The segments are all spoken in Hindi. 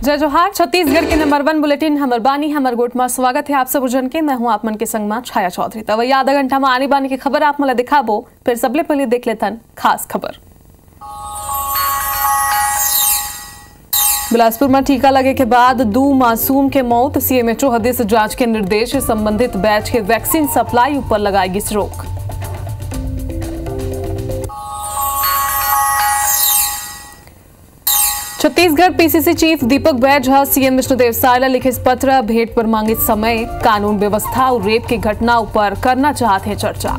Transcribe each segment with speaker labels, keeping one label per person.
Speaker 1: जय जोहार। छत्तीसगढ़ के नंबर 1 बुलेटिन हमर बानी हमर गोट में स्वागत है आप सब जन के। मैं हूं आप मन के संग में छाया चौधरी। तब आधा घंटा में आने बानी की खबर आप मला दिखाबो। फिर सबले पहले देख लेतन खास खबर। बिलासपुर में टीका लगे के बाद 2 मासूम के मौत। सीएमएचओ हदीस जांच के निर्देश। संबंधित बैच के वैक्सीन सप्लाई ऊपर लगाएगी रोक। Chhattisgarh PCC chief Deepak Baij CM Vishnudeo Sayla लिखे पत्र। भेंट पर मांगे समय। कानून व्यवस्था और रेप की घटना ऊपर करना चाहते हैं चर्चा।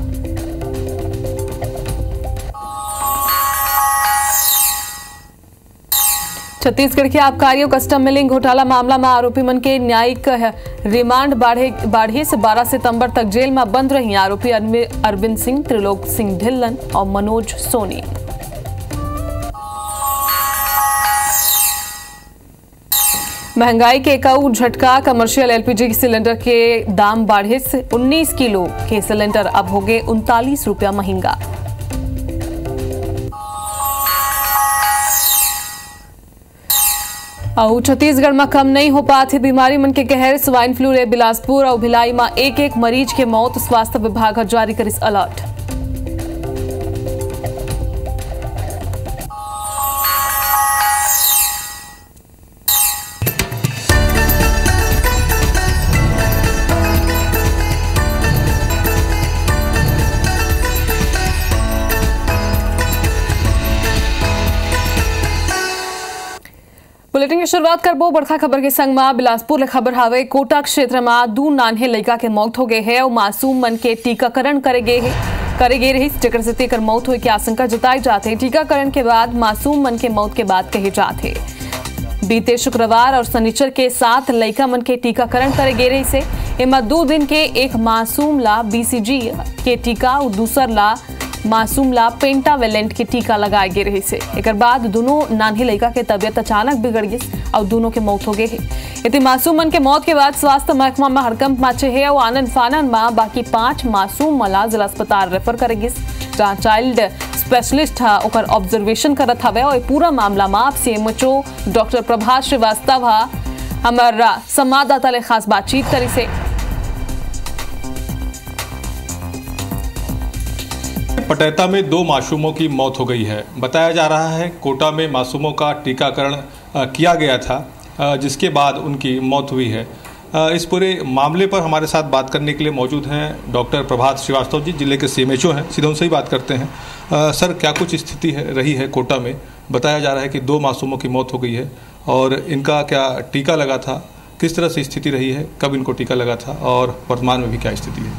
Speaker 1: छत्तीसगढ़ के आबकारी और कस्टम मिलिंग घोटाला मामला में आरोपी मन के न्यायिक रिमांड बाढ़े से 12 सितंबर तक जेल में बंद रही। आरोपी अरविंद सिंह, त्रिलोक सिंह ढिल्लन और मनोज सोनी। महंगाई के एक और झटका। कमर्शियल एलपीजी सिलेंडर के दाम बढ़े से 19 किलो के सिलेंडर अब हो गए 39 रुपया महंगा। और छत्तीसगढ़ में कम नहीं हो पाते बीमारी मन के कहर। स्वाइन फ्लू रे बिलासपुर और भिलाई में एक मरीज के मौत। स्वास्थ्य विभाग जारी करिस अलर्ट। बुलेटिन की शुरुआत करबो बड़का खबर के संग में। बिलासपुर ले खबर हावे। कोटा क्षेत्र में 2 नान्हे लड़का के मौत हो गए है और मासूम मन के टीकाकरण करे गए रही। जेकर से तेकर मौत होए की आशंका जताई जाते। टीकाकरण के बाद मासूम मन के मौत के बाद कहे जाते। बीते शुक्रवार और शनिचर के 7 लड़का मन के टीकाकरण करे गए रही से। इमा 2 दिन के एक मासूम ला बीसीजी के टीका और दूसर ला मासूम ला पेंटावेलेंट के टीका लगाए गए रही से। एक बाद दोनों नान्हे लड़का के तबियत अचानक बिगड़ गई और दोनों के मौत हो गए है। इतनी मासूम मन के मौत के बाद स्वास्थ्य महकमा में हड़कंप माचे है और आनंद फानन में बाकी 5 मासूम मला जिला अस्पताल रेफर करे गई, जहां चाइल्ड स्पेशलिस्ट ओकर ऑब्जर्वेशन करत हवे। और पूरा मामला में सीएमएचओ डॉक्टर प्रभात श्रीवास्तव हमारा संवाददाता ले खास बातचीत करी से।
Speaker 2: पटेता में 2 मासूमों की मौत हो गई है। बताया जा रहा है कोटा में मासूमों का टीकाकरण किया गया था, जिसके बाद उनकी मौत हुई है। इस पूरे मामले पर हमारे साथ बात करने के लिए मौजूद हैं डॉक्टर प्रभात श्रीवास्तव जी, जिले के सीएमएचओ हैं। सीधे उनसे ही बात करते हैं। सर, क्या कुछ स्थिति रही है कोटा में? बताया जा रहा है कि 2 मासूमों की मौत हो गई है और इनका क्या टीका लगा था? किस तरह से स्थिति रही है? कब इनको टीका लगा था और वर्तमान में भी क्या स्थिति है?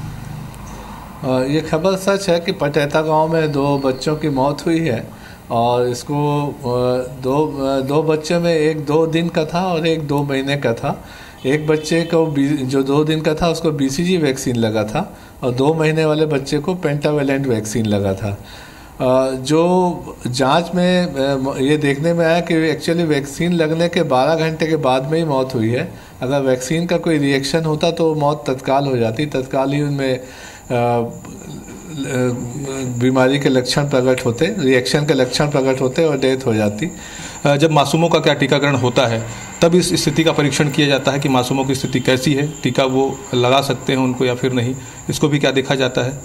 Speaker 3: ये खबर सच है कि पटेता गांव में 2 बच्चों की मौत हुई है और इसको दो बच्चों में एक 2 दिन का था और एक 2 महीने का था। एक बच्चे को जो 2 दिन का था उसको बीसीजी वैक्सीन लगा था और 2 महीने वाले बच्चे को पेंटावेलेंट वैक्सीन लगा था। जो जांच में ये देखने में आया कि एक्चुअली वैक्सीन लगने के 12 घंटे के बाद में ही मौत हुई है। अगर वैक्सीन का कोई रिएक्शन होता तो मौत तत्काल हो जाती। तत्काल ही उनमें बीमारी के लक्षण प्रकट होते, रिएक्शन के लक्षण प्रकट होते और डेथ हो जाती।
Speaker 2: जब मासूमों का क्या टीकाकरण होता है तब इस स्थिति का परीक्षण किया जाता है कि मासूमों की स्थिति कैसी है, टीका वो लगा सकते हैं उनको या फिर नहीं, इसको भी क्या देखा जाता है?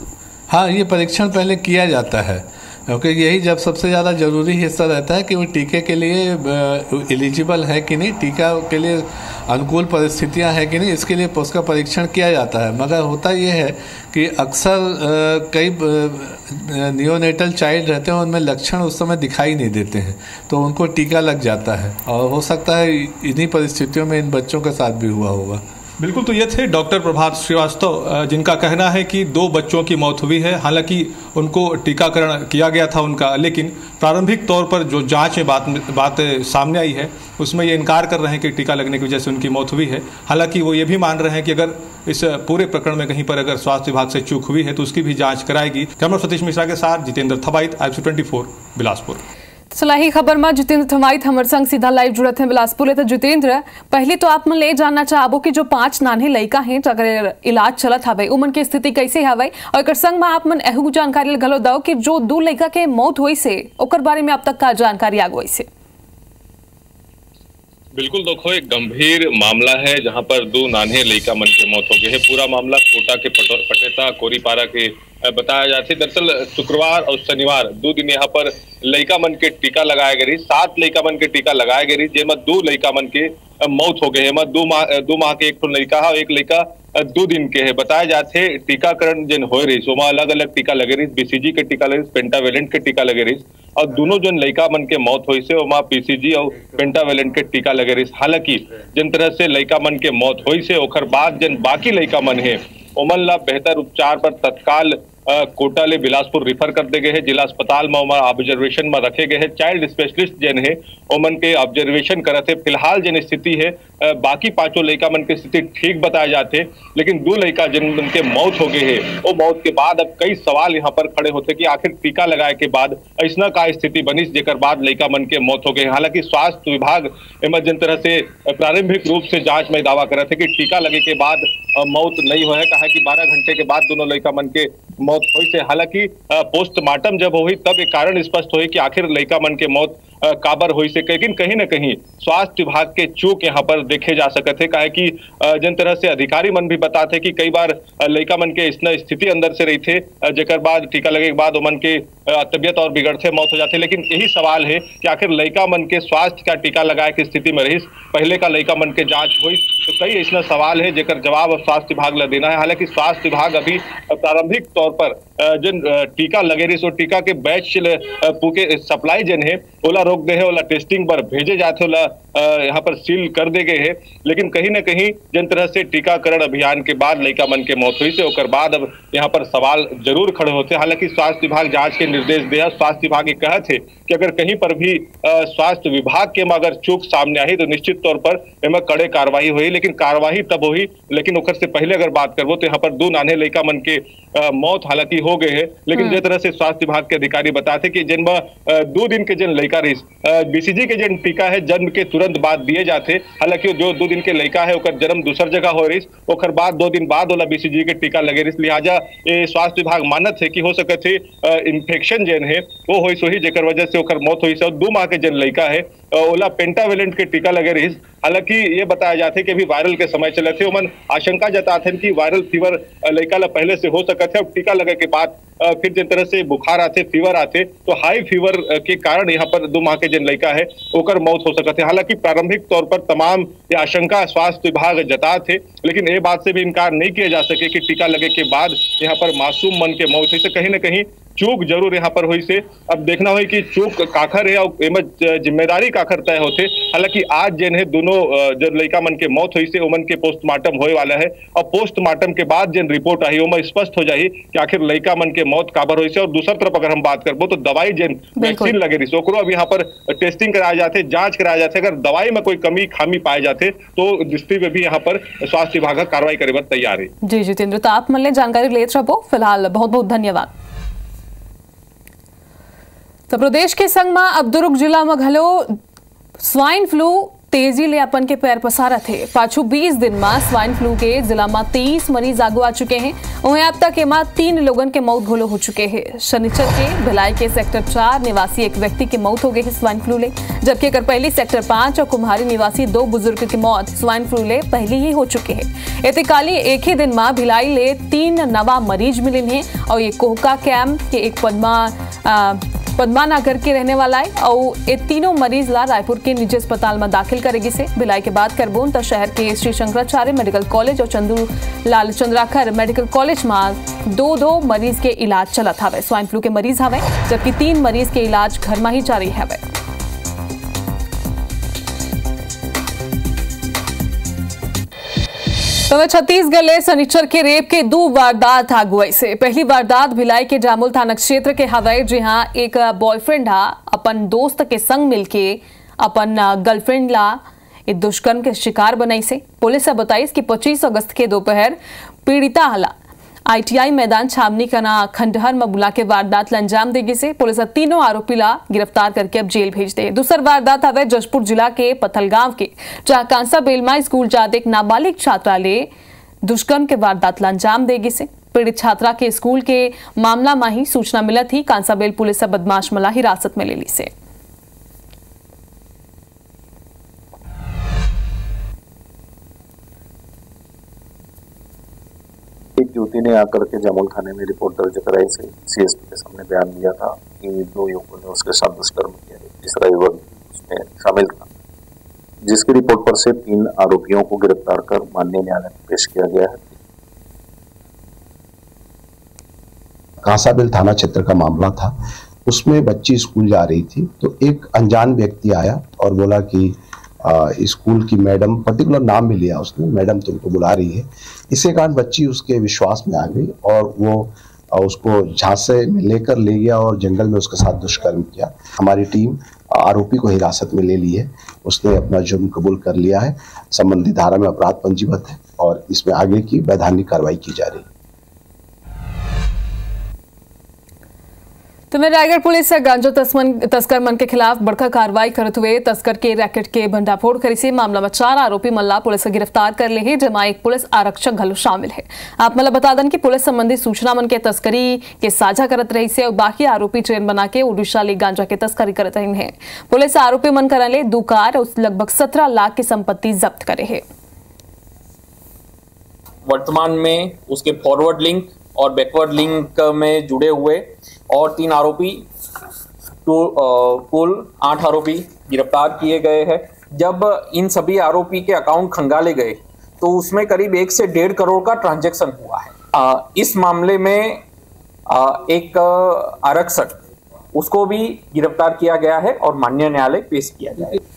Speaker 3: हाँ, ये परीक्षण पहले किया जाता है क्योंकि यही जब सबसे ज़्यादा ज़रूरी हिस्सा रहता है कि वो टीके के लिए एलिजिबल है कि नहीं, टीका के लिए अनुकूल परिस्थितियां हैं कि नहीं, इसके लिए उसका परीक्षण किया जाता है। मगर होता ये है कि अक्सर कई नियोनेटल चाइल्ड रहते हैं, उनमें लक्षण उस समय दिखाई नहीं देते हैं, तो उनको टीका लग जाता है और हो सकता है इन्हीं परिस्थितियों में इन बच्चों के साथ भी हुआ होगा।
Speaker 2: बिल्कुल, तो ये थे डॉक्टर प्रभात श्रीवास्तव, जिनका कहना है कि 2 बच्चों की मौत हुई है। हालांकि उनको टीकाकरण किया गया था उनका, लेकिन प्रारंभिक तौर पर जो जांच में बात सामने आई है उसमें ये इनकार कर रहे हैं कि टीका लगने की वजह से उनकी मौत हुई है। हालांकि वो ये भी मान रहे हैं कि अगर इस पूरे प्रकरण में कहीं पर अगर स्वास्थ्य विभाग से चूक हुई है तो उसकी भी जाँच कराएगी। कैमरा सतीश मिश्रा के साथ जितेंद्र थवाइत, IBC24 बिलासपुर।
Speaker 1: सलाही खबर में जितेंद्र थमाइत हमारे संग सीधा लाइव जुड़त हैं बिलासपुर। तो जितेंद्र, पहले तो आप मन ले जानना चाहबो कि जो 5 नान्हे लड़का हैं अगर इलाज चलत हवे उमन की स्थिति कैसे हवे और एक संग में आप मन एहू जानकारी घलो दो कि जो 2 लड़का के मौत हुई से ओकर बारे में अब तक का जानकारी आगो से।
Speaker 4: बिल्कुल देखो, एक गंभीर मामला है जहां पर दो नान्हे लड़का मन के मौत हो गए है। पूरा मामला कोटा के पटेता कोरीपारा के बताया जाते। दरअसल शुक्रवार और शनिवार 2 दिन यहाँ पर लड़का मन के टीका लगाया गई। 7 लड़का मन के टीका लगाया गई, जिसमें 2 लड़का मन के मौत हो गए है। 2 माह के एक लड़का है और एक लड़का 2 दिन के है। बताया जाते टीकाकरण जिन हो रही सो अलग अलग टीका लगे रही, बीसीजी के टीका लगे, पेंटावेलेंट के टीका लगे रही और दोनों जन लड़का मन के मौत हुई से वहाँ पीसीजी और पेंटावेलेंट के टीका लगे रही। हालांकि जिन तरह से लड़का मन के मौत हुई से ओकर बाद जन बाकी लड़का मन है ओमन ला बेहतर उपचार पर तत्काल कोटा ले बिलासपुर रिफर कर दे गए हैं। जिला अस्पताल में ऑब्जर्वेशन में रखे गए हैं। चाइल्ड स्पेशलिस्ट जन है ओमन के ऑब्जर्वेशन करते। फिलहाल जन स्थिति है बाकी 5 लड़का मन की स्थिति ठीक बताए जाते, लेकिन 2 लड़का जिन के मौत हो गए है वो मौत के बाद अब कई सवाल यहाँ पर खड़े होते कि आखिर टीका लगाए के बाद ऐसा का स्थिति बनी जेकर बाद लड़का मन के मौत हो गए। हालांकि स्वास्थ्य विभाग एवं जिन तरह से प्रारंभिक रूप से जांच में दावा कर रहे थे कि टीका लगे के बाद मौत नहीं हो है, कहा कि 12 घंटे के बाद दोनों लड़का मन के मौत हुई से। हालांकि पोस्टमार्टम जब हुई तब एक कारण स्पष्ट हुई कि आखिर लड़का मन के मौत काबर हुई से, लेकिन कहीं न कहीं स्वास्थ्य विभाग के चूक यहाँ पर देखे जा सकते थे। काहे कि जिन तरह से अधिकारी मन भी बताते कि कई बार लड़का मन के इतना स्थिति अंदर से रही थे जेकर बाद टीका लगे के बाद मन के तबियत और बिगड़ते मौत हो जाती। लेकिन यही सवाल है कि आखिर लड़का मन के स्वास्थ्य का टीका लगाए की स्थिति में रही, पहले का लड़का मन के जांच हुई, तो कई ऐसा सवाल है जेकर जवाब अब स्वास्थ्य विभाग ला देना है। हालांकि स्वास्थ्य विभाग अभी प्रारंभिक तौर पर जिन टीका लगे रही सो टीका के बैच पूके सप्लाई जन है ओला रोक दे है, ओला टेस्टिंग पर भेजे जाते, ओला यहाँ पर सील कर दे गए है। लेकिन कहीं न कहीं जिन तरह से टीकाकरण अभियान के बाद लड़का मन के मौत हुई से ओकर बाद अब यहाँ पर सवाल जरूर खड़े होते। हालांकि स्वास्थ्य विभाग जांच के निर्देश दिया। स्वास्थ्य विभाग ये कहे थे कि अगर कहीं पर भी स्वास्थ्य विभाग के में अगर चूक सामने आई तो निश्चित तौर पर इनमें कड़े कार्रवाई हुई। लेकिन कार्रवाई तब हुई, लेकिन ओकर से पहले अगर बात करबो तो यहाँ पर 2 नान्हे लड़का मन के मौत हालांकि हो गए है। लेकिन जिस तरह से स्वास्थ्य विभाग के अधिकारी बताते कि जिनमें 2 दिन के जिन लड़का रही बीसीजी के जिन टीका है जन्म के तुरंत बाद दिए जाते। हालांकि जो 2 दिन के लड़का है ओकर जन्म दूसर जगह हो रही, ओकर बाद 2 दिन बाद ओला बीसीजी के टीका लगे रही। लिहाजा ये स्वास्थ्य विभाग मानत है कि हो सके थे इन्फेक्शन जन है वो हो सही जेकर वजह से ओकर मौत हुई से। 2 माह के जन लड़का है ओला पेंटावेलेंट के टीका लगे रही। हालांकि ये बताया जाते कि अभी वायरल के समय चले थे, ओमन आशंका जताते हैं कि वायरल फीवर लड़का ला पहले से हो सकते है। टीका लगे के बाद फिर जिन तरह से बुखार आते, फीवर आते, तो हाई फीवर के कारण यहाँ पर 2 माह के जिन लड़का है ओकर मौत हो सकते। हालांकि प्रारंभिक तौर पर तमाम ये आशंका स्वास्थ्य विभाग जता थे, लेकिन ये बात से भी इनकार नहीं किया जा सके कि टीका लगे के बाद यहाँ पर मासूम मन के मौत हुई से कहीं न कहीं चूक जरूर यहाँ पर हुई से। अब देखना हो कि चूक काखर है और जिम्मेदारी काखर तय होते। हालांकि आज जिन है दोनों जब लड़का मन के मौत हुई से ओमन के पोस्टमार्टम होने वाला है और पोस्टमार्टम के बाद जिन रिपोर्ट आई ओमा स्पष्ट हो जाए कि आखिर लड़का मन के मौत काबर हुई से। और दूसरी तरफ अगर हम बात करबो तो दवाई जिन वैक्सीन लगे रही ओकरो अब यहाँ पर टेस्टिंग कराए जाते, जांच कराए जाते। अगर दवाई में कोई कमी खामी पाए जाते तो दृष्टि में भी यहाँ पर स्वास्थ्य विभाग कार्रवाई करे बर तैयार है।
Speaker 1: जी जितेंद्र, तो आप मन जानकारी लेते रहो। फिलहाल बहुत बहुत धन्यवाद। तो प्रदेश के संग में अब दुर्ग जिला में घलो स्वाइन फ्लू तेजी ले अपन के पैर पसारा थे। पाछू 20 दिन में स्वाइन फ्लू के जिला में 23 मरीज आगू आ चुके हैं। वहीं अब तक एमा 3 लोगों के मौत घोलो हो चुके हैं। शनिचर के भिलाई के सेक्टर 4 निवासी एक व्यक्ति की मौत हो गई है स्वाइन फ्लू ले, जबकि अगर पहली सेक्टर 5 और कुम्हारी निवासी 2 बुजुर्ग की मौत स्वाइन फ्लू ले पहले ही हो चुके हैं। एतिकाली एक ही दिन में भिलाई ले 3 नवा मरीज मिले हैं और ये कोहका कैम्प के एक पद्मानगर के रहने वाला है और ये तीनों मरीज ला रायपुर के निजी अस्पताल में दाखिल करेगी से। भिलाई के बाद करबोन तो शहर के श्री शंकराचार्य मेडिकल कॉलेज और चंदू लाल चंद्राकर मेडिकल कॉलेज में 2 मरीज के इलाज चलत हवे स्वाइन फ्लू के मरीज हवे, जबकि 3 मरीज के इलाज घर में ही जारी हवे। तो छत्तीसगढ़ ले शनिचर के रेप के 2 वारदात आगुआई से। पहली वारदात भिलाई के जामुल थाना क्षेत्र के हवाई, जहां एक बॉयफ्रेंड अपन दोस्त के संग मिलके अपन गर्लफ्रेंड ला एक दुष्कर्म के शिकार बनाई से। पुलिस ने बताई कि 25 अगस्त के दोपहर पीड़िता हला आईटीआई मैदान छावनी का ना खंडहर में बुला के वारदात अंजाम देगी से। पुलिस ने तीनों आरोपी ला गिरफ्तार करके अब जेल भेज दे। दूसरी वारदात हवे जशपुर जिला के पथलगांव के, जहां कांसा बेलमा स्कूल जाते एक नाबालिग छात्रा ले दुष्कर्म के वारदात अंजाम देगी से। पीड़ित छात्रा के स्कूल के मामला में ही सूचना मिला थी। कांसाबेल पुलिस बदमाश मला हिरासत में ले ली से।
Speaker 5: युवती ने आकर के जामुल थाने में रिपोर्ट दर्ज कराई से सीएसपी के सामने बयान दिया था कि 2 युवकों ने उसके साथ दुष्कर्म किया। तीसरा युवक उसमें शामिल था, जिसकी रिपोर्ट पर से 3 आरोपियों को गिरफ्तार कर माननीय न्यायालय में पेश किया गया है।
Speaker 6: कांसाबिल थाना क्षेत्र का मामला था। उसमें बच्ची स्कूल जा रही थी तो एक अनजान व्यक्ति आया और बोला कि स्कूल की मैडम, पर्टिकुलर नाम भी लिया उसने, मैडम तुमको बुला रही है। इसी कारण बच्ची उसके विश्वास में आ गई और वो उसको झांसे में लेकर ले गया और जंगल में उसके साथ दुष्कर्म किया। हमारी टीम आरोपी को हिरासत में ले ली है, उसने अपना जुर्म कबूल कर लिया है, संबंधित धारा में अपराध पंजीबद्ध है और इसमें आगे की वैधानिक कार्रवाई की जा रही है।
Speaker 1: तो में रायगढ़ पुलिस गांजा तस्कर मन के खिलाफ बड़का कार्रवाई करते हुए तस्कर के रैकेट के भंडाफोड़ करी से मामला में 4 आरोपी मल्ला पुलिस गिरफ्तार कर ले है, जमा एक पुलिस आरक्षक घलो शामिल है। आप मला बता दन कि पुलिस संबंधी सूचना मन के तस्करी के साझा करत रही से और बाकी आरोपी ट्रेन बना के उड़ीसा ले गांजा के तस्करी करत रही है। पुलिस आरोपी मन करले 2 कार और लगभग 17 लाख की संपत्ति जब्त करे है।
Speaker 7: वर्तमान में उसके फॉरवर्ड लिंक और बैकवर्ड लिंक में जुड़े हुए और 3 आरोपी, कुल 8 आरोपी गिरफ्तार किए गए हैं। जब इन सभी आरोपी के अकाउंट खंगाले गए तो उसमें करीब 1 से 1.5 करोड़ का ट्रांजैक्शन हुआ है। इस मामले में एक आरक्षक उसको भी गिरफ्तार किया गया है और माननीय न्यायालय पेश किया गया है।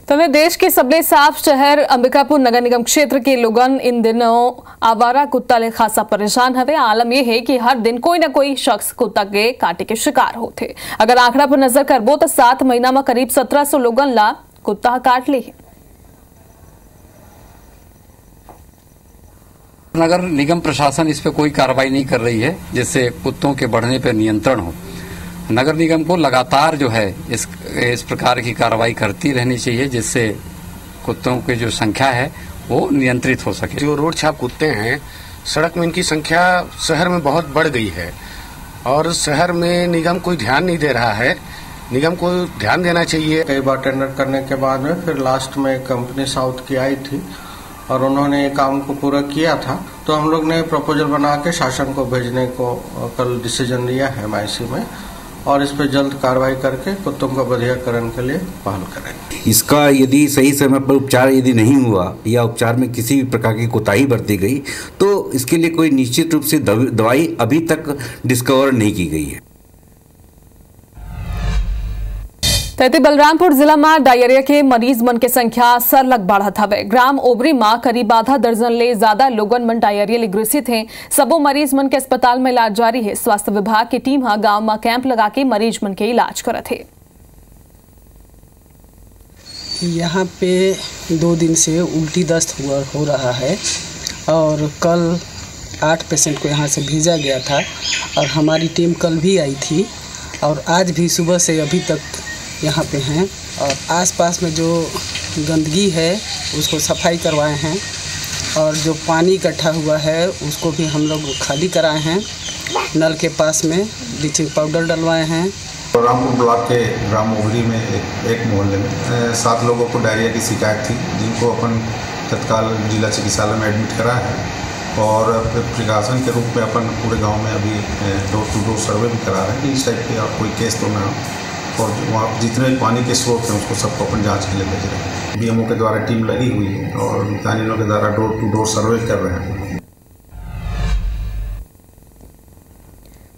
Speaker 1: तो देश के सबले साफ शहर अंबिकापुर नगर निगम क्षेत्र के लोगन इन दिनों आवारा कुत्ता ले खासा परेशान हवे। आलम यह है कि हर दिन कोई न कोई शख्स कुत्ता के काटे के शिकार होते। अगर आंकड़ा पर नजर करबो तो 7 महीना में करीब 1700 लोगन ला कुत्ता काट ले।
Speaker 8: नगर निगम प्रशासन इस पे कोई कार्रवाई नहीं कर रही है जिससे कुत्तों के बढ़ने पर नियंत्रण हो। नगर निगम को लगातार जो है इस प्रकार की कार्रवाई करती रहनी चाहिए जिससे कुत्तों की जो संख्या है वो नियंत्रित हो सके।
Speaker 9: जो रोड छाप कुत्ते हैं सड़क में इनकी संख्या शहर में बहुत बढ़ गई है और शहर में निगम कोई ध्यान नहीं दे रहा है। निगम को ध्यान देना चाहिए।
Speaker 10: कई बार टेंडर करने के बाद में फिर लास्ट में कंपनी साउथ की आई थी और उन्होंने काम को पूरा किया था, तो हम लोग ने प्रपोजल बना के शासन को भेजने को कल डिसीजन लिया है MIC में और इस पर जल्द कार्रवाई करके कुत्तों का बधियाकरण के लिए पहल करेंगे।
Speaker 11: इसका यदि सही समय पर उपचार यदि नहीं हुआ या उपचार में किसी भी प्रकार की कोताही बरती गई तो इसके लिए कोई निश्चित रूप से दवाई अभी तक डिस्कवर नहीं की गई है।
Speaker 1: तैती बलरामपुर जिला में डायरिया के मरीज मन के संख्या सरलग बढ़त हवे। ग्राम ओबरी में करीब आधा दर्जन ले ज्यादा लोगन मन डायरिया ले ग्रसित हैं। सबो मरीज मन के अस्पताल में इलाज जारी है। स्वास्थ्य विभाग की टीम गांव में कैंप लगा के मरीज मन के इलाज करत है।
Speaker 12: यहाँ पे 2 दिन से उल्टी दस्त हो रहा है और कल 8 पेशेंट को यहाँ से भेजा गया था और हमारी टीम कल भी आई थी और आज भी सुबह से अभी तक यहाँ पे हैं और आसपास में जो गंदगी है उसको सफाई करवाए हैं और जो पानी इकट्ठा हुआ है उसको भी हम लोग खाली कराए हैं। नल के पास में ब्लीचिंग पाउडर डलवाए हैं।
Speaker 13: बलरामपुर ब्लॉक के ग्राम ओबरी में एक मोहल्ले में 7 लोगों को डायरिया की शिकायत थी, जिनको अपन तत्काल जिला चिकित्सालय में एडमिट करा है और प्रिकॉशन के रूप में अपन पूरे गांव में अभी डोर टू डोर सर्वे भी करा रहे हैं। इस टाइप के और कोई केस तो ना और वहाँ जितने भी पानी के स्रोत हैं उसको सबको अपन जांच के लिए भेज रहे हैं। BMO के द्वारा टीम लगी हुई है और मितानिनों के द्वारा डोर टू डोर सर्वे कर रहे हैं।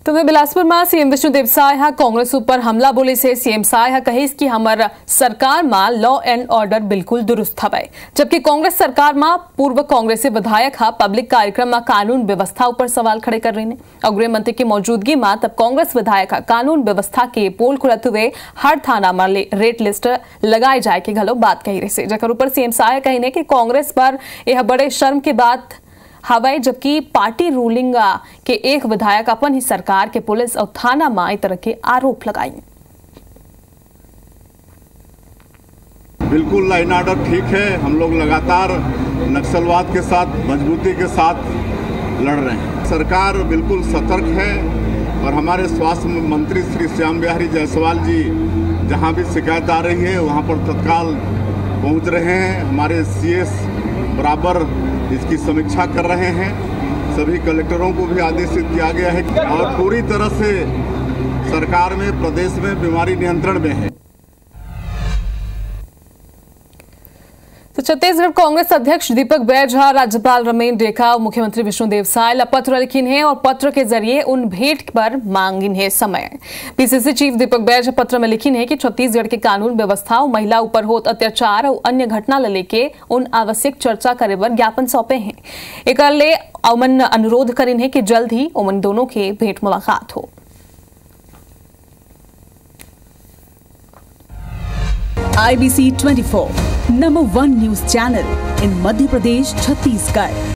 Speaker 1: तो मैं बिलासपुर में सीएम विष्णुदेव साय कांग्रेस ऊपर हमला बोले से सीएम साय कही कि हमार सरकार में लॉ एंड ऑर्डर बिल्कुल दुरुस्त हवे, जबकि कांग्रेस सरकार में पूर्व कांग्रेसी विधायक पब्लिक कार्यक्रम में कानून व्यवस्था ऊपर सवाल खड़े कर रहे हैं। और गृह मंत्री की मौजूदगी में तब कांग्रेस विधायक कानून व्यवस्था के पोल खुलते हुए हर थाना में रेड लिस्ट लगाए जाए की घलो बात कही रही से, जकर ऊपर सीएम साय कही कि कांग्रेस पर यह बड़े शर्म के बात हवाई, जबकि पार्टी रूलिंग के एक विधायक अपन ही सरकार के पुलिस और थाना में इस तरह के आरोप लगाए।
Speaker 14: बिल्कुल लाइन ऑर्डर ठीक है। हम लोग लगातार नक्सलवाद के साथ मजबूती के साथ लड़ रहे हैं। सरकार बिल्कुल सतर्क है और हमारे स्वास्थ्य मंत्री श्री श्याम बिहारी जायसवाल जी जहां भी शिकायत आ रही है वहां पर तत्काल पहुंच रहे हैं। हमारे CS बराबर इसकी समीक्षा कर रहे हैं। सभी कलेक्टरों को भी आदेशित किया गया है और पूरी तरह से सरकार में, प्रदेश में बीमारी नियंत्रण में है।
Speaker 1: तो छत्तीसगढ़ कांग्रेस अध्यक्ष दीपक बैजा, राज्यपाल रमेन डेका और मुख्यमंत्री विष्णुदेव साय पत्र लिखिन है और पत्र के जरिए उन भेंट पर मांगिन है समय। पीसीसी चीफ दीपक बैजा पत्र में लिखिन है कि छत्तीसगढ़ के कानून व्यवस्था और महिला ऊपर होत अत्याचार और अन्य घटना ले लेके उन आवश्यक चर्चा करे बर ज्ञापन सौंपे हैं। एक ले अमन अनुरोध करिन है कि जल्द ही उन दोनों के भेंट मुलाकात हो।
Speaker 15: IBC 24 number 1 news channel in Madhya Pradesh, Chhattisgarh.